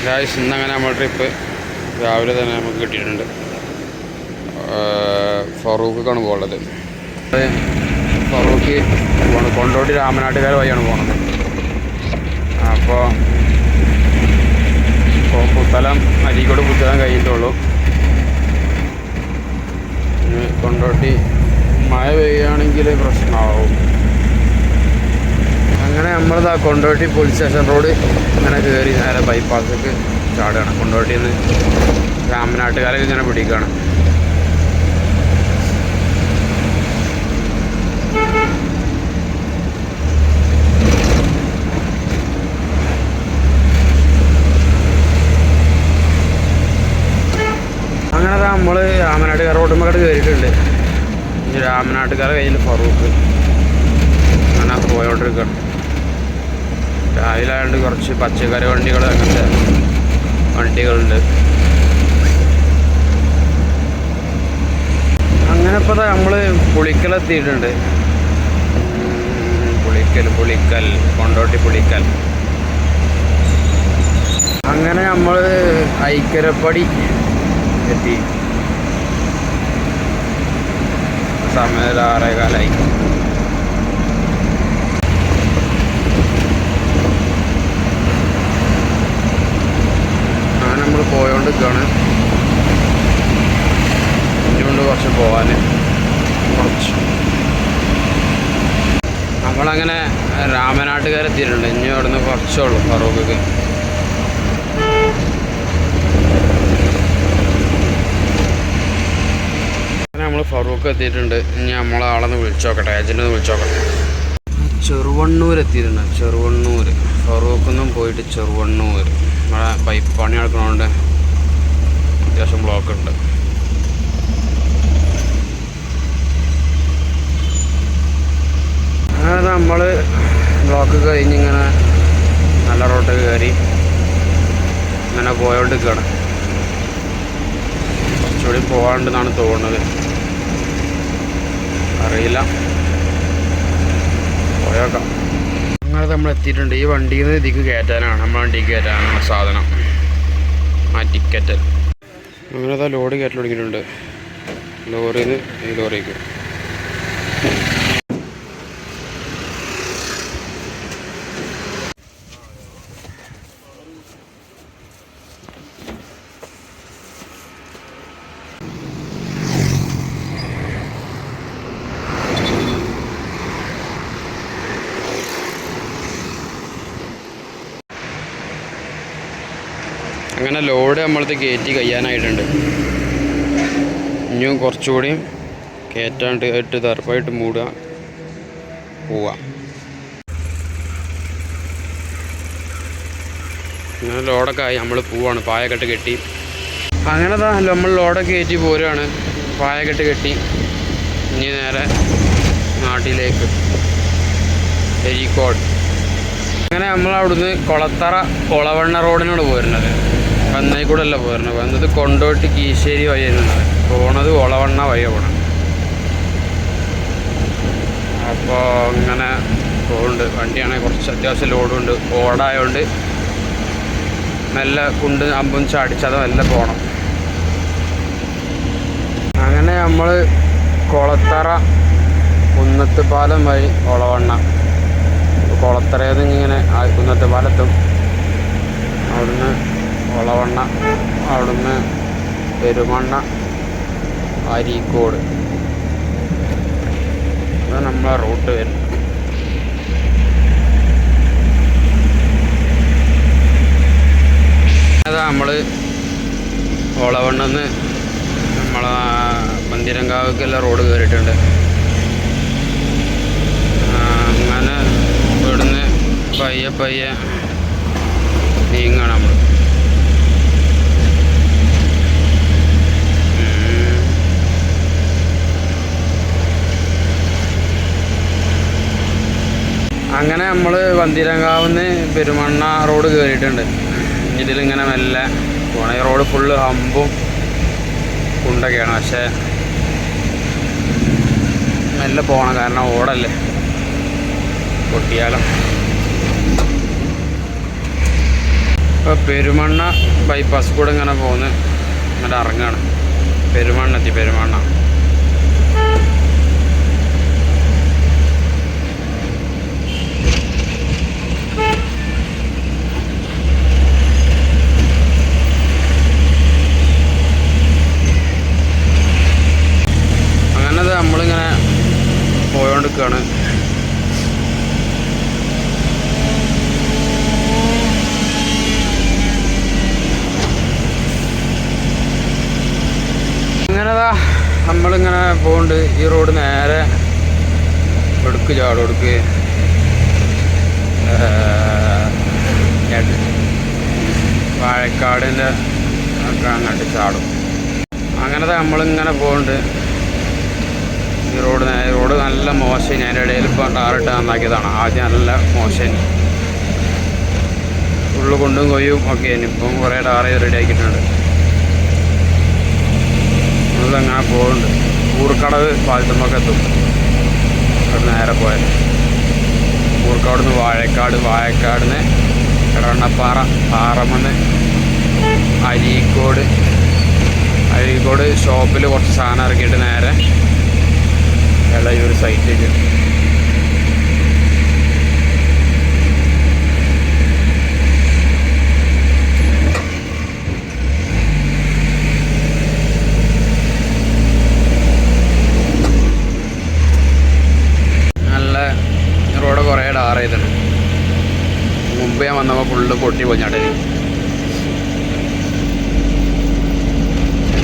Guys ഇന്നങ്ങനെ നമ്മൾ trip രാവിലെ തന്നെ നമുക്ക് കിട്ടിയിട്ടുണ്ട്. ഫറൂഖാണ് പോകുന്നത്. ഫറൂഖ് കൊണ്ടോട്ടി രാമനാട്ടുകാർ വഴിയാണ് പോകുന്നത്. അപ്പോൾ പുത്തലം അരീക്കോട് പുത്തലം കഴിഞ്ഞിട്ടുള്ളൂ. കൊണ്ടോട്ടി മഴ പെയ്യുകയാണെങ്കിൽ പ്രശ്നമാവും. അങ്ങനെ നമ്മളിതാ കൊണ്ടോട്ടി പോലീസ് സ്റ്റേഷൻ റോഡ് ഇങ്ങനെ കയറി നേരെ ബൈപ്പാസൊക്കെ ചാടുകയാണ്. കൊണ്ടോട്ടിയിൽ നിന്ന് രാമനാട്ടുകാരൊക്കെ ഇങ്ങനെ പിടിക്കുകയാണ്. അങ്ങനെ നമ്മൾ രാമനാട്ടുകാർ റോഡുമ്മക്കട് കയറിയിട്ടുണ്ട്. ഇനി രാമനാട്ടുകാരുടെ കയ്യിൽ ഫറൂഖ് അങ്ങനെ പോയോണ്ടിരിക്കുകയാണ്. രാവിലെ ആയതുകൊണ്ട് കുറച്ച് പച്ചക്കറി വണ്ടികൾ അങ്ങനത്തെ വണ്ടികളുണ്ട്. അങ്ങനെ ഇപ്പോൾ നമ്മൾ പുളിക്കലെത്തിയിട്ടുണ്ട്. പുളിക്കൽ കൊണ്ടോട്ടി പുളിക്കൽ. അങ്ങനെ നമ്മൾ ഐക്കരപ്പടി എത്തി. സമയം 6:15. അങ്ങനെ നമ്മൾ പോയോണ്ടിരിക്കുകയാണ്. ഇനിയുണ്ട് കുറച്ച് പോകാൻ. നമ്മളങ്ങനെ രാമനാട്ടുകാരെത്തിയിട്ടുണ്ട്. ഇനി അവിടുന്ന് കുറച്ചേ ഉള്ളൂ ഫറൂഖ്. നമ്മൾ ഫറൂഖ് എത്തിയിട്ടുണ്ട്. ഇനി നമ്മളെ ആളൊന്ന് വിളിച്ചു നോക്കട്ടെ, ഏജൻറ്റൊന്ന് വിളിച്ചു നോക്കട്ടെ. ചെറുവണ്ണൂർ എത്തിയിട്ടുണ്ട്. ചെറുവണ്ണൂർ ഫറൂഖൊന്നും പോയിട്ട് ചെറുവണ്ണൂർ. നമ്മളെ പൈപ്പ് പണി നടക്കുന്നതുകൊണ്ട് അത്യാവശ്യം ബ്ലോക്ക് ഉണ്ട്. അങ്ങനെ നമ്മൾ ബ്ലോക്ക് കഴിഞ്ഞിങ്ങനെ നല്ല റോഡ് കയറി ഇങ്ങനെ പോയോണ്ടിരിക്കുകയാണ്. കുറച്ചുകൂടി പോകാണ്ടെന്നാണ് തോന്നുന്നത്, അറിയില്ല, പോയേക്കാം. അങ്ങനെ നമ്മൾ എത്തിയിട്ടുണ്ട്. ഈ വണ്ടിയിൽ നിന്ന് ഇതിക്ക് കയറ്റാനാണ്, നമ്മളെ വണ്ടിക്ക് കയറ്റാനാണ് സാധനം, ആ ടിക്കറ്റ്. അങ്ങനെ അതാ ലോഡ് കയറ്റൽ തുടങ്ങിയിട്ടുണ്ട്. ലോറിയിൽ നിന്ന് ഈ ലോറിക്ക്. അങ്ങനെ ലോഡ് നമ്മളത് കയറ്റി കഴിയാനായിട്ടുണ്ട്. ഇനിയും കുറച്ചുകൂടിയും കയറ്റാണ്ട് ഇട്ട് തറപ്പായിട്ട് മൂടുക, പോവാം. അങ്ങനെ ലോഡൊക്കെ ആയി നമ്മൾ പോവാണ്. പായക്കെട്ട് കെട്ടി. അങ്ങനെ നമ്മൾ ലോഡൊക്കെ കയറ്റി പോരുകയാണ്. പായക്കെട്ട് കെട്ടി ഇനി നേരെ നാട്ടിലേക്ക്, അരീക്കോട്. അങ്ങനെ നമ്മളവിടുന്ന് കൊളത്തറ ഒളവണ്ണ റോഡിനാണ് പോരുന്നത്. വന്നേക്കൂടെ അല്ല പോരുന്നത്. വന്നത് കൊണ്ടോട്ടി കീശ്ശേരി വഴിയാണ് പോണത്. ഒളവണ്ണ വഴിയാണ് പോകണം. അപ്പോൾ അങ്ങനെ പോകുന്നുണ്ട്. വണ്ടിയാണെങ്കിൽ കുറച്ച് അത്യാവശ്യം ലോഡുണ്ട്. ഓടായതുകൊണ്ട് മെല്ലെ കുണ്ട് അമ്പും ചാടിച്ചത് മെല്ലെ പോകണം. അങ്ങനെ നമ്മൾ കൊളത്തറ കുന്നത്ത് പാലം വഴി ഒളവണ്ണ. കൊളത്തറയിൽ നിന്ന് ഇങ്ങനെ കുന്നത്ത് പാലത്തും, അവിടുന്ന് ഒളവണ്ണ, അവിടുന്ന് പെരുമണ്ണ, അരീക്കോട്. അതാണ് നമ്മളെ റൂട്ട് വരുന്നത്. അതാ നമ്മൾ ഒളവണ്ണെന്ന് നമ്മളെ പന്തിരങ്കാവുക്കെല്ലാം റോഡ് കയറിയിട്ടുണ്ട്. അങ്ങനെ ഇവിടുന്ന് പയ്യെ നീങ്ങണം നമ്മൾ. അങ്ങനെ നമ്മൾ വന്തിരങ്കാവുന്ന് പെരുമണ്ണ റോഡ് കയറിയിട്ടുണ്ട്. ഇതിലിങ്ങനെ മെല്ലെ പോകണം. ഈ റോഡ് ഫുള്ള് ഹമ്പും കുണ്ടൊക്കെയാണ്. പക്ഷേ മെല്ലെ പോകണം, കാരണം ഓടല്ലേ, പൊട്ടിയാലോ. ഇപ്പോൾ പെരുമണ്ണ ബൈപ്പാസ് കൂടെ ഇങ്ങനെ പോകുന്ന ഇങ്ങനെ ഇറങ്ങാണ്. പെരുമണ്ണെത്തി പെരുമണ്ണ. അങ്ങനത് നമ്മളിങ്ങനെ പോയോണ്ടിരിക്കുകയാണ്. അങ്ങനെതാ നമ്മളിങ്ങനെ പോകുന്നുണ്ട്. ഈ റോഡ് നേരെ എടുക്ക് ചാടും. എടുക്ക് വാഴക്കാടിൻ്റെ ഒക്കെ അങ്ങോട്ട് ചാടും. അങ്ങനത്തെ നമ്മളിങ്ങനെ പോകുന്നുണ്ട്. ഈ റോഡ് നല്ല മോശം. അതിൻ്റെ ഇടയിൽ ഇപ്പോൾ ടാറിട്ട് നന്നാക്കിയതാണ്. ആദ്യം നല്ല മോശം, ഉള്ളു കൊണ്ടും കൊയ്യും ഒക്കെ. ഇപ്പം കുറേ ടാറ് റെഡി ആക്കിയിട്ടുണ്ട്. അങ്ങനെ പോകുന്നുണ്ട്. ഊർക്കടവ് പാലത്തുമ്മൊക്കെ എത്തും. അവിടെ നേരെ പോയാൽ ഊർക്കവിടെ നിന്ന് വാഴക്കാടിന് എടവണ്ണപ്പാറ, പാറമന്ന് അരീക്കോട് ഷോപ്പിൽ കുറച്ച് സാധനം ഇറക്കിയിട്ട് നേരെ ഇളയൂർ സൈറ്റിലേക്ക്. റോഡ് കുറേ ടാർ ചെയ്തിട്ടുണ്ട്. മുമ്പ് ഞാൻ വന്നപ്പോൾ ഫുള്ള് പൊട്ടി പൊഞ്ഞാട്ടെ.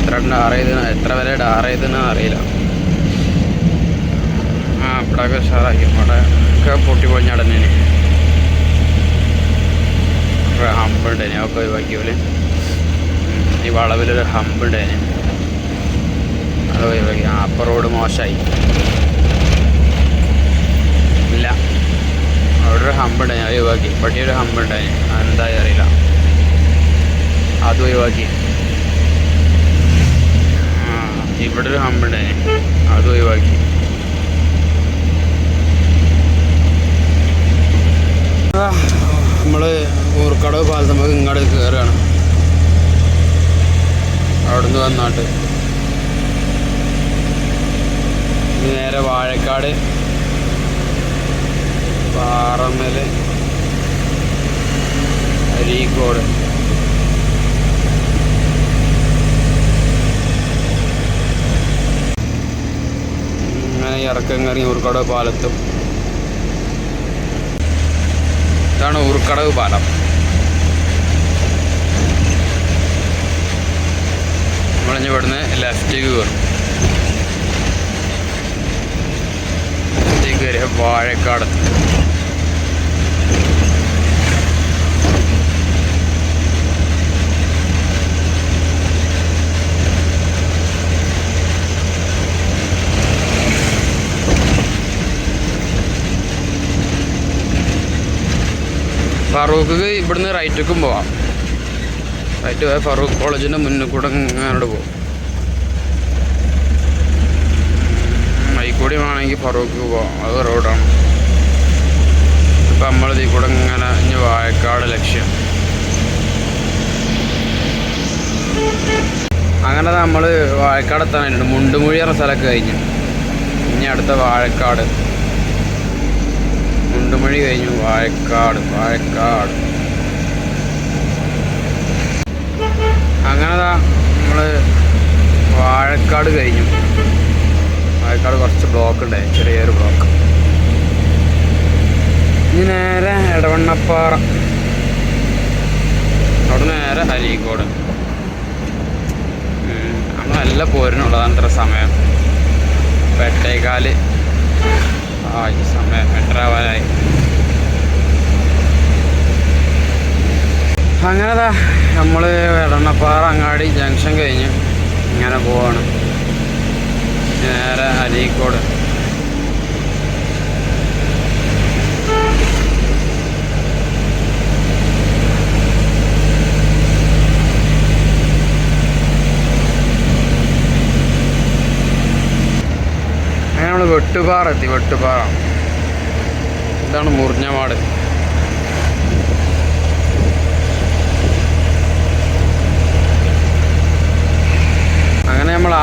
എത്ര വരെ ടാർ ചെയ്തെന്ന് അറിയില്ല. ഇവിടെയൊക്കെ ഉഷാറാക്കി. ഇവിടെ ഒക്കെ പൊട്ടി പൊഞ്ഞാടുന്നതിന് ഹമ്പുണ്ടേനെ ഒക്കെ ഒഴിവാക്കിയോല്. ഈ വളവിലൊരു ഹമ്പുണ്ടേനെ അത് ഒഴിവാക്കി. അപ്പം റോഡ് മോശമായി. ഇല്ല, അവിടെ ഒരു ഹമ്പുണ്ടായി, അത് ഒഴിവാക്കി. പട്ടിയൊരു ഹമ്പുണ്ടായി, എന്തായി അറിയില്ല, അത് ഒഴിവാക്കി. ഇവിടെ ഒരു ഹമ്പുണ്ടായി, അത് ഒഴിവാക്കി. നമ്മൾ ഊർക്കടവ് പാലത്ത് നമുക്ക് ഇങ്ങോട്ട് കയറുകയാണ്. അവിടുന്ന് വന്നാട്ട് നേരെ വാഴക്കാട്, പാറമ്മല്, അരീക്കോട്. ഇങ്ങനെ ഇറക്കം കയറി ഊർക്കടവ് പാലത്തും. ഇതാണ് ഊർക്കടവ് പാലം. നമ്മളിഞ്ഞ് ഇവിടുന്ന് ലെഫ്റ്റിലേക്ക് കയറും. ലെഫ്റ്റിലേക്ക് കയറിയ വാഴക്കാട്. ഫറൂഖ് ഇവിടുന്ന് റൈറ്റിലേക്കും പോവാം. റൈറ്റ് പോയാൽ ഫറൂഖ് കോളേജിൻ്റെ മുന്നിൽ കൂടെ അങ്ങോട്ട് പോകും. മൈക്കൂടി വേണമെങ്കിൽ ഫറൂഖ് പോവാം, അത് റോഡാണ്. ഇപ്പം നമ്മളിതിൽ കൂടെ ഇങ്ങനെ ഇനി വാഴക്കാട് ലക്ഷ്യം. അങ്ങനെ നമ്മൾ വാഴക്കാട് എത്താനായിട്ടുണ്ട്. മുണ്ടുമൊഴി എന്ന സ്ഥലമൊക്കെ കഴിഞ്ഞു. ഇനി അടുത്ത വാഴക്കാട്. മുണ്ടുമൊഴി കഴിഞ്ഞു, വാഴക്കാട്. അങ്ങനെതാ നമ്മൾ വാഴക്കാട് കഴിഞ്ഞു. വാഴക്കാട് കുറച്ച് ബ്ലോക്ക് ഉണ്ടായി, ചെറിയൊരു ബ്ലോക്ക്. ഇനി നേരെ എടവണ്ണപ്പാറ, അവിടെ നേരെ അരീക്കോട്. നമ്മൾ നല്ല പോരിനുള്ളതാണ് ഇത്ര സമയം. 8:15 ഈ സമയം 8:30 അങ്ങനെതാ നമ്മൾ എടവണ്ണപ്പാറ അങ്ങാടി ജംഗ്ഷൻ കഴിഞ്ഞ് ഇങ്ങനെ പോവാണ് നേരെ അരീക്കോട്. അങ്ങനെ നമ്മൾ വെട്ടുപാറ എത്തി. വെട്ടുപാറ ഇതാണ് മുറിഞ്ഞമാട്.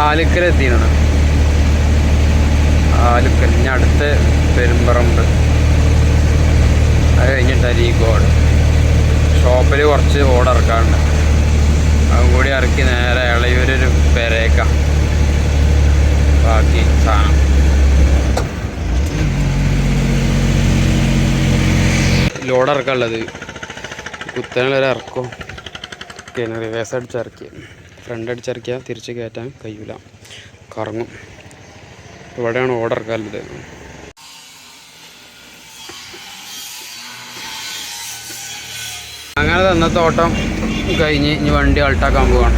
ആലുക്കലെത്തിയാണ്. ആലുക്കൽ ഇനി അടുത്ത് പെരുമ്പറമ്പ്, അത് കഴിഞ്ഞിട്ട് അരീക്കോട്. ഷോപ്പിൽ കുറച്ച് ഓട് ഇറക്കാറുണ്ട്, അതും കൂടി ഇറക്കി നേരെ ഇളയൂരൊരു പെരേക്ക ബാക്കി സാധനം. ലോഡ് ഇറക്കാനുള്ളത് കുത്തനുള്ളൊരു ഇറക്കും. റിവേഴ്സ് അടിച്ചിറക്കി, ഫ്രണ്ട് അടിച്ചിറക്കിയാൽ തിരിച്ച് കയറ്റാൻ കഴിയില്ല, കറങ്ങും. ഇവിടെയാണ് ഓർഡർ ഇറക്കാനുള്ളത്. അങ്ങനെ തന്നത്തെ ഓട്ടം കഴിഞ്ഞ് ഇനി വണ്ടി ആൾട്ടാക്കാൻ പോവാണ്.